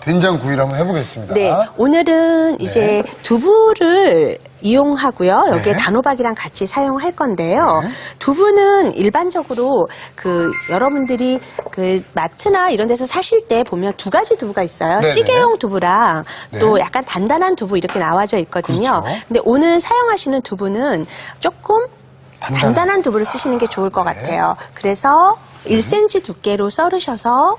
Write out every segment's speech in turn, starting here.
된장구이를 한번 해보겠습니다. 네, 오늘은 이제 두부를 이용하고요. 여기에 단호박이랑 같이 사용할 건데요. 두부는 일반적으로 여러분들이 마트나 이런 데서 사실 때 보면 두 가지 두부가 있어요. 네네. 찌개용 두부랑 또 약간 단단한 두부 이렇게 나와져 있거든요. 그렇죠. 근데 오늘 사용하시는 두부는 조금 단단한 두부를 쓰시는 게 좋을 것 같아요. 그래서 1cm 두께로 썰으셔서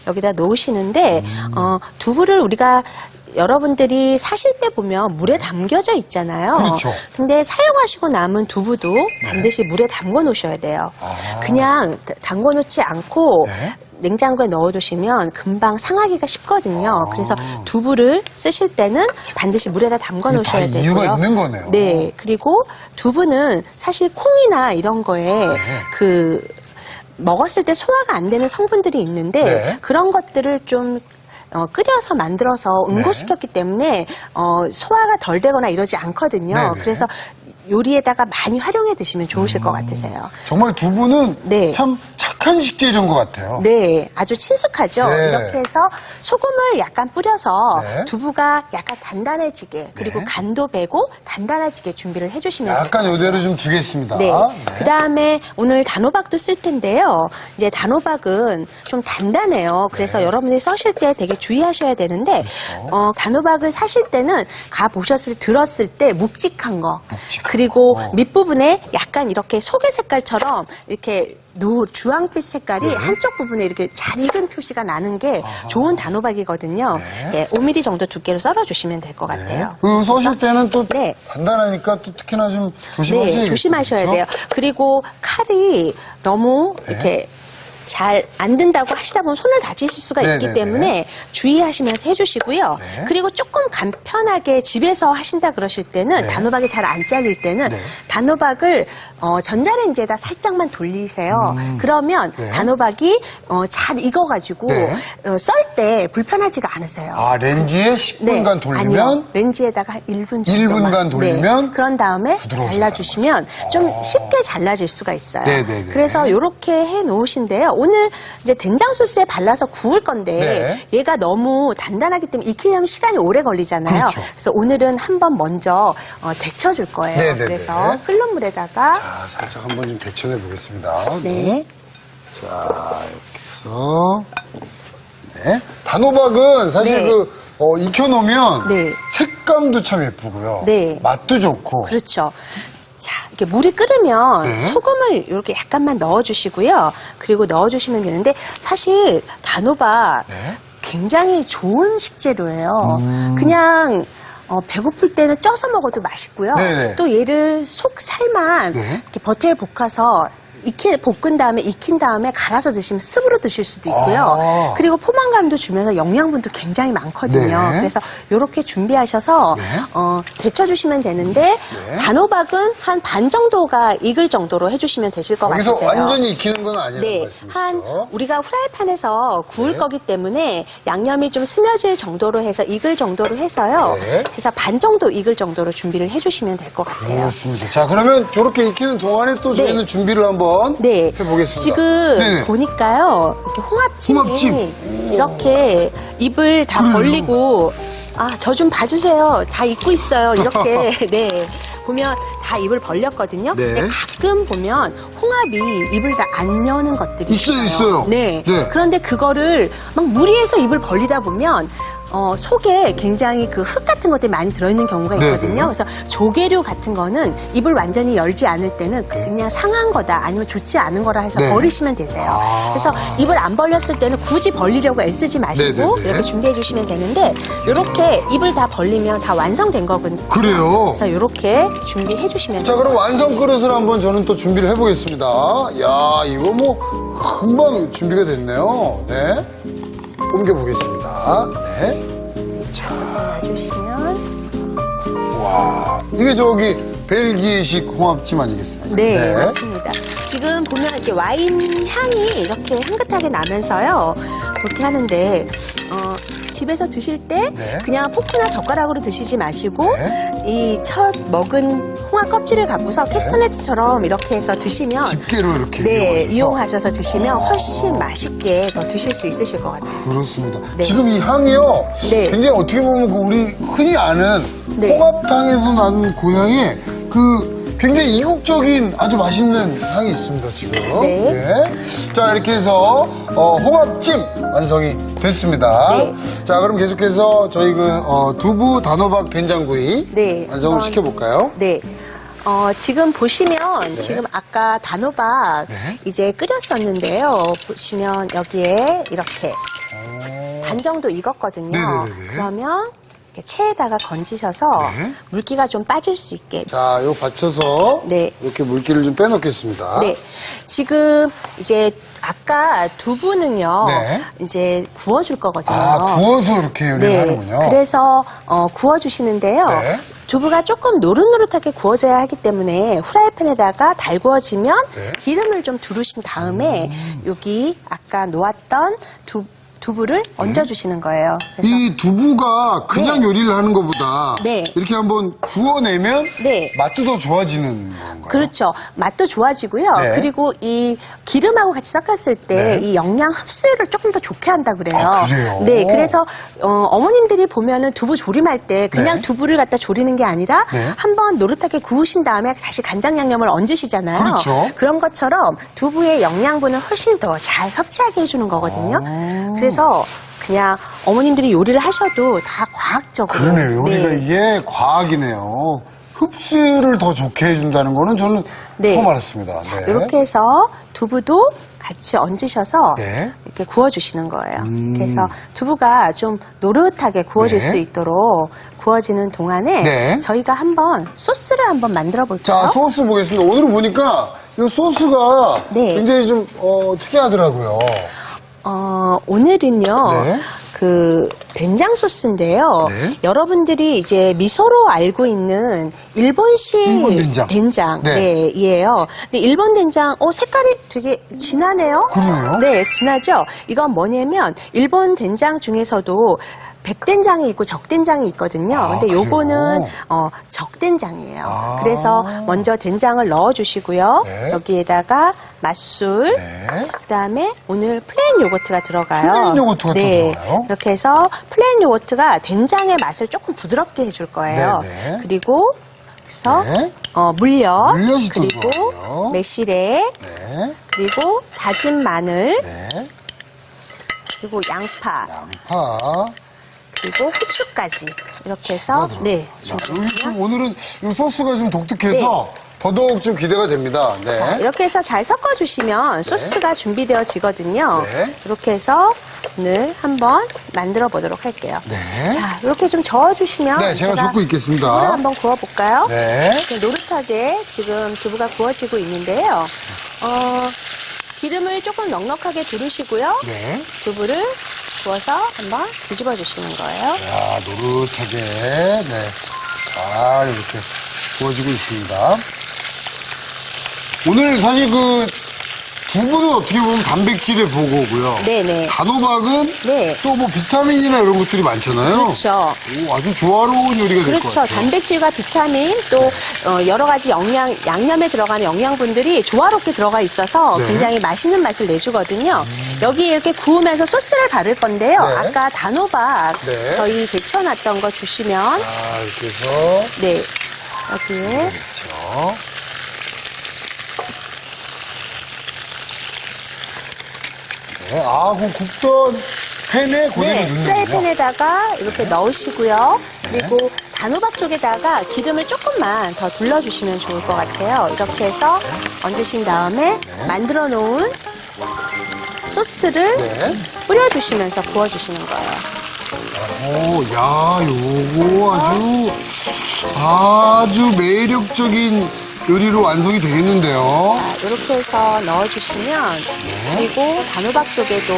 여기다 놓으시는데 두부를 우리가 여러분들이 사실 때 보면 물에 담겨져 있잖아요. 그렇죠. 근데 사용하시고 남은 두부도 반드시 물에 담궈 놓으셔야 돼요. 그냥 담궈 놓지 않고 냉장고에 넣어두시면 금방 상하기가 쉽거든요. 그래서 두부를 쓰실 때는 반드시 물에다 담궈 놓으셔야 되고요. 이유가 있는 거네요. 네. 그리고 두부는 사실 콩이나 이런 거에 먹었을 때 소화가 안 되는 성분들이 있는데 그런 것들을 좀 끓여서 만들어서 응고시켰기 때문에 소화가 덜 되거나 이러지 않거든요. 네네. 그래서 요리에다가 많이 활용해 드시면 좋으실 것 같으세요. 정말 두부는 참 착한 식재료인 것 같아요. 네, 아주 친숙하죠. 이렇게 해서 소금을 약간 뿌려서 두부가 약간 단단해지게 그리고 간도 배고 단단해지게 준비를 해주시면 돼요. 약간 요대로 좀 두겠습니다. 네. 그 다음에 오늘 단호박도 쓸 텐데요. 이제 단호박은 좀 단단해요. 그래서 여러분들이 써실 때 되게 주의하셔야 되는데, 단호박을 사실 때는 들었을 때 묵직한 거. 그리고 밑부분에 약간 이렇게 소개 색깔처럼 이렇게 주황빛 색깔이 한쪽 부분에 이렇게 잘 익은 표시가 나는 게 좋은 단호박이거든요. 5mm 정도 두께로 썰어주시면 될 것 같아요. 써실 때는 또 단단하니까 또 특히나 좀 조심하셔야 조심하셔야 그렇죠? 돼요. 그리고 칼이 너무 이렇게 잘 안 든다고 하시다 보면 손을 다치실 수가 있기 때문에 주의하시면서 해주시고요. 그리고 조금 간편하게 집에서 하신다 그러실 때는 단호박이 잘 안 잘릴 때는 단호박을 전자레인지에다 살짝만 돌리세요. 그러면 단호박이 잘 익어가지고 썰 때 불편하지가 않으세요. 렌지에 10분간 돌리면? 아니요. 렌지에다가 1분 정도만. 1분간 돌리면? 그런 다음에 잘라주시면 좀 쉽게 잘라질 수가 있어요. 그래서 이렇게 해놓으신데요. 오늘 이제 된장 소스에 발라서 구울 건데 얘가 너무 단단하기 때문에 익히려면 시간이 오래 걸리잖아요. 그렇죠. 그래서 오늘은 한번 먼저 데쳐줄 거예요. 그래서 끓는 물에다가 살짝 한번 좀 데쳐내 보겠습니다. 네. 자, 이렇게 해서 단호박은 사실 익혀놓으면 색감도 참 예쁘고요. 맛도 좋고. 그렇죠. 자, 이렇게 물이 끓으면 소금을 이렇게 약간만 넣어주시고요. 그리고 넣어주시면 되는데 사실 단호박 굉장히 좋은 식재료예요. 그냥 배고플 때는 쪄서 먹어도 맛있고요. 또 얘를 속살만 이렇게 버터에 볶아서 볶은 다음에 익힌 다음에 갈아서 드시면 습으로 드실 수도 있고요. 그리고 포만감도 주면서 영양분도 굉장히 많거든요. 그래서 이렇게 준비하셔서 데쳐주시면 되는데 단호박은 한 반 정도가 익을 정도로 해주시면 되실 것 같으세요. 여기서 완전히 익히는 건 아니라는 말씀이시죠? 우리가 후라이팬에서 구울 거기 때문에 양념이 좀 스며질 정도로 해서 익을 정도로 해서요. 그래서 반 정도 익을 정도로 준비를 해주시면 될 것 같아요. 그렇습니다. 자, 그러면 이렇게 익히는 동안에 또 저희는 준비를 한번 해보겠습니다. 지금 보니까요, 이렇게 홍합찜이 이렇게 입을 다 벌리고, 저 좀 봐주세요. 다 익고 있어요. 이렇게, 보면 다 입을 벌렸거든요. 근데 가끔 보면 홍합이 입을 다 안 여는 것들이 있어요. 그런데 그거를 막 무리해서 입을 벌리다 보면 속에 굉장히 그 흙 같은 것들이 많이 들어있는 경우가 있거든요. 그래서 조개류 같은 거는 입을 완전히 열지 않을 때는 그냥 상한 거다 아니면 좋지 않은 거라 해서 버리시면 되세요. 그래서 입을 안 벌렸을 때는 굳이 벌리려고 애쓰지 마시고 이렇게 준비해 주시면 되는데 이렇게 입을 다 벌리면 다 완성된 거거든요. 그래요? 그래서 이렇게 준비해 주시면 자, 돼요. 그럼 완성 그릇을 한번 저는 또 준비를 해보겠습니다. 야, 이거 뭐 금방 준비가 됐네요. 옮겨보겠습니다. 자, 놔주시면. 와, 이게 저기 벨기에식 홍합찜 아니겠습니까? 네, 맞습니다. 지금 보면 이렇게 와인 향이 이렇게 향긋하게 나면서요. 그렇게 하는데, 집에서 드실 때 그냥 포크나 젓가락으로 드시지 마시고 이 첫 먹은 홍합 껍질을 갖고서 캐스터네츠처럼 이렇게 해서 드시면 집게로 이렇게 네, 이용하셔서. 이용하셔서 드시면 훨씬 맛있게 더 드실 수 있으실 것 같아요. 그렇습니다. 네. 지금 이 향이요. 네. 굉장히 어떻게 보면 그 우리 흔히 아는 네. 홍합탕에서 나는 고향의 그 굉장히 이국적인 아주 맛있는 향이 있습니다, 지금. 네. 자, 이렇게 해서 홍합찜 완성이 됐습니다. 네. 자, 그럼 계속해서 저희 두부 단호박 된장구이 네. 완성을 한번- 시켜볼까요? 네. 지금 보시면 지금 아까 단호박 네. 이제 끓였었는데요. 보시면 여기에 이렇게 반 정도 익었거든요. 네네네네. 그러면 이렇게 체에다가 건지셔서 네. 물기가 좀 빠질 수 있게. 자, 이거 받쳐서 네. 이렇게 물기를 좀 빼놓겠습니다. 네. 지금 이제 아까 두부는요. 네. 이제 구워줄 거거든요. 구워서 이렇게 요리를 하는군요. 네. 그래서 구워주시는데요. 네. 두부가 조금 노릇노릇하게 구워져야 하기 때문에 후라이팬에다가 달 구워지면 네. 기름을 좀 두르신 다음에 여기 아까 놓았던 두부를 얹어주시는 거예요. 그래서 이 두부가 그냥 네. 요리를 하는 것보다 네. 이렇게 한번 구워내면 네. 맛도 더 좋아지는 건가요? 그렇죠. 맛도 좋아지고요. 네. 그리고 이 기름하고 같이 섞였을 때 네. 이 영양 흡수를 조금 더 좋게 한다 그래요. 아, 그래요? 네, 그래서 어머님들이 보면은 두부 조림할 때 그냥 네. 두부를 갖다 조리는 게 아니라 네. 한번 노릇하게 구우신 다음에 다시 간장 양념을 얹으시잖아요. 그렇죠. 런 것처럼 두부의 영양분을 훨씬 더 잘 섭취하게 해주는 거거든요. 그래서 그냥 어머님들이 요리를 하셔도 다 과학적으로. 그러네요. 요리가 네. 이게 과학이네요. 흡수를 더 좋게 해준다는 거는 저는 네. 처음 알았습니다. 자, 네. 이렇게 해서 두부도 같이 얹으셔서 네. 이렇게 구워주시는 거예요. 그래서 두부가 좀 노릇하게 구워질 네. 수 있도록 구워지는 동안에 네. 저희가 한번 소스를 한번 만들어 볼까요? 자, 소스 보겠습니다. 오늘 보니까 이 소스가 네. 굉장히 좀 특이하더라고요. 오늘은요. 네. 그 된장 소스인데요. 네. 여러분들이 이제 미소로 알고 있는 일본식 일본 된장. 네. 이에요. 근데 일본 된장 색깔이 되게 진하네요. 그러네요. 네, 진하죠. 이건 뭐냐면 일본 된장 중에서도 백된장이 있고 적된장이 있거든요. 아, 근데 요거는 그래요? 적된장이에요. 아. 그래서 먼저 된장을 넣어 주시고요. 네. 여기에다가 맛술, 네. 그다음에 오늘 플레인 요거트가 들어가요. 플레인 요거트가 또 네. 들어가요? 이렇게 해서 플레인 요거트가 된장의 맛을 조금 부드럽게 해줄 거예요. 네네. 그리고 그래서 네. 물엿, 물엿이 또 그리고 들어가고요. 매실액, 네. 그리고 다진 마늘, 네. 그리고 양파, 양파. 그리고 후추까지 이렇게 해서 네. 자, 여기 좀 오늘은 이 소스가 좀 독특해서 네. 더더욱 좀 기대가 됩니다. 네. 자, 이렇게 해서 잘 섞어주시면 소스가 준비되어지거든요. 네. 이렇게 해서 오늘 한번 만들어 보도록 할게요. 네. 자, 이렇게 좀 저어주시면 네, 제가 적고 있겠습니다. 두부를 한번 구워볼까요? 네. 이렇게 노릇하게 지금 두부가 구워지고 있는데요. 기름을 조금 넉넉하게 두르시고요. 네. 두부를 구워서 한번 뒤집어 주시는 거예요. 자, 노릇하게, 네. 잘 이렇게 구워지고 있습니다. 오늘 사실 두부는 어떻게 보면 단백질의 보고고요. 네네. 단호박은 네. 또 뭐 비타민이나 이런 것들이 많잖아요. 그렇죠. 오, 아주 조화로운 요리가 될 것 그렇죠. 같아요. 단백질과 비타민 또 여러 가지 양념에 들어가는 영양분들이 조화롭게 들어가 있어서 네. 굉장히 맛있는 맛을 내주거든요. 여기 이렇게 구우면서 소스를 바를 건데요. 네. 아까 단호박 네. 저희 데쳐놨던 거 주시면 자, 이렇게 해서 네 여기에 그렇죠. 네, 그 굽던 팬에 그대로 네, 넣는 거군요. 프라이팬에다가 이렇게 넣으시고요. 그리고 단호박 쪽에다가 기름을 조금만 더 둘러주시면 좋을 것 같아요. 이렇게 해서 얹으신 다음에 만들어 놓은 소스를 네. 뿌려주시면서 부어주시는 거예요. 오, 야, 요거 아주 매력적인 요리로 완성이 되겠는데요. 자, 이렇게 해서 넣어주시면 그리고 단호박 쪽에도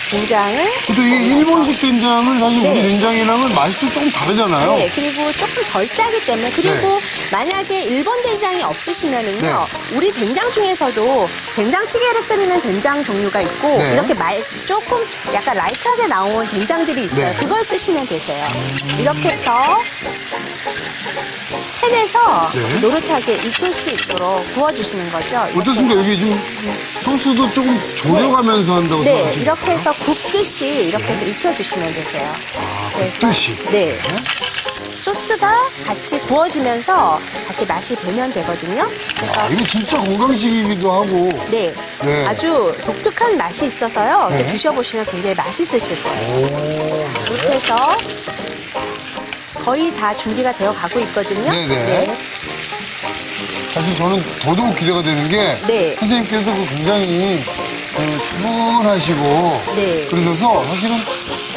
된장을. 근데 이게 일본식 된장은 사실 네. 우리 된장이랑은 맛이 조금 다르잖아요. 네, 그리고 조금 덜 짜기 때문에. 그리고 만약에 일본 된장이 없으시면은요, 네. 우리 된장 중에서도 된장찌개를 끓이는 된장 종류가 있고, 네. 이렇게 조금 약간 라이트하게 나온 된장들이 있어요. 네. 그걸 쓰시면 되세요. 이렇게 해서 팬에서 네. 노릇하게 익힐 수 있도록 구워주시는 거죠. 어떻습니까? 여기 지금 소스도 조금 졸여가면서 한다고 네, 생각하시면 이렇게 해서 굽듯이 이렇게 해서 익혀주시면 되세요. 그래서- 굽듯이? 네. 소스가 같이 구워지면서 다시 맛이 배면 되거든요. 그래서 아, 이거 진짜 건강식이기도 하고. 네, 네. 아주 독특한 맛이 있어서요. 네. 드셔보시면 굉장히 맛있으실 거예요. 오. 이렇게 해서 거의 다 준비가 되어 가고 있거든요. 네네. 사실 저는 더더욱 기대가 되는 게 네. 선생님께서 굉장히 차분하시고 네. 그러셔서 사실은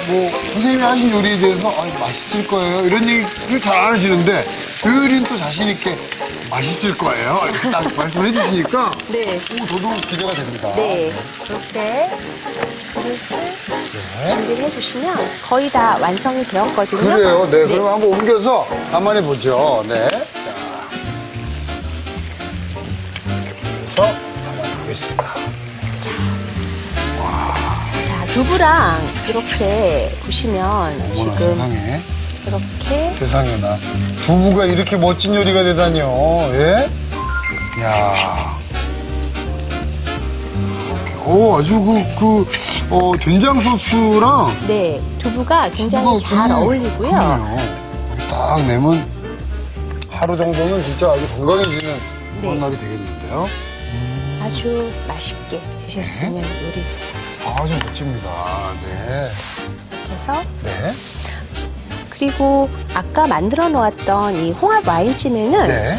뭐 선생님이 하신 요리에 대해서 맛있을 거예요 이런 얘기를 잘 안 하시는데 요리는 또 자신 있게 맛있을 거예요 이렇게 딱 말씀을 해주시니까 네. 더더욱 기대가 됩니다. 네. 이렇게 그릇을 준비를 해주시면 거의 다 완성이 되었거든요. 그래요. 네. 그럼 한번 옮겨서 가만히 보죠. 네. 자. 이렇게 해서 가만히 보겠습니다. 자, 두부랑 이렇게 보시면 어머나 지금 세상에. 이렇게 세상에 나. 두부가 이렇게 멋진 요리가 되다니요. 예? 야. 오, 아주 된장 소스랑 네, 두부가 굉장히 잘 어울리고요. 그러네요. 여기 딱 내면 하루 정도는 진짜 아주 건강해지는 그런 네. 날이 되겠는데요. 아주 맛있게 드실 수 있는 요리세요. 아주 멋집니다. 네. 이렇게 해서 네. 그리고 아까 만들어 놓았던 이 홍합 와인찜에는 네.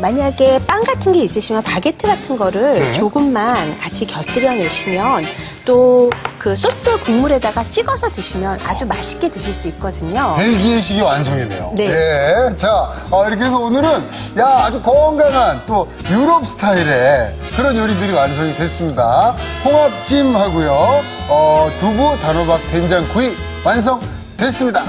만약에 빵 같은 게 있으시면 바게트 같은 거를 네. 조금만 같이 곁들여 내시면 또 그 소스 국물에다가 찍어서 드시면 아주 맛있게 드실 수 있거든요. 벨기에식이 완성이네요. 네. 네. 자, 이렇게 해서 오늘은 아주 건강한 또 유럽 스타일의 그런 요리들이 완성이 됐습니다. 홍합찜하고요. 두부 단호박 된장구이 완성됐습니다.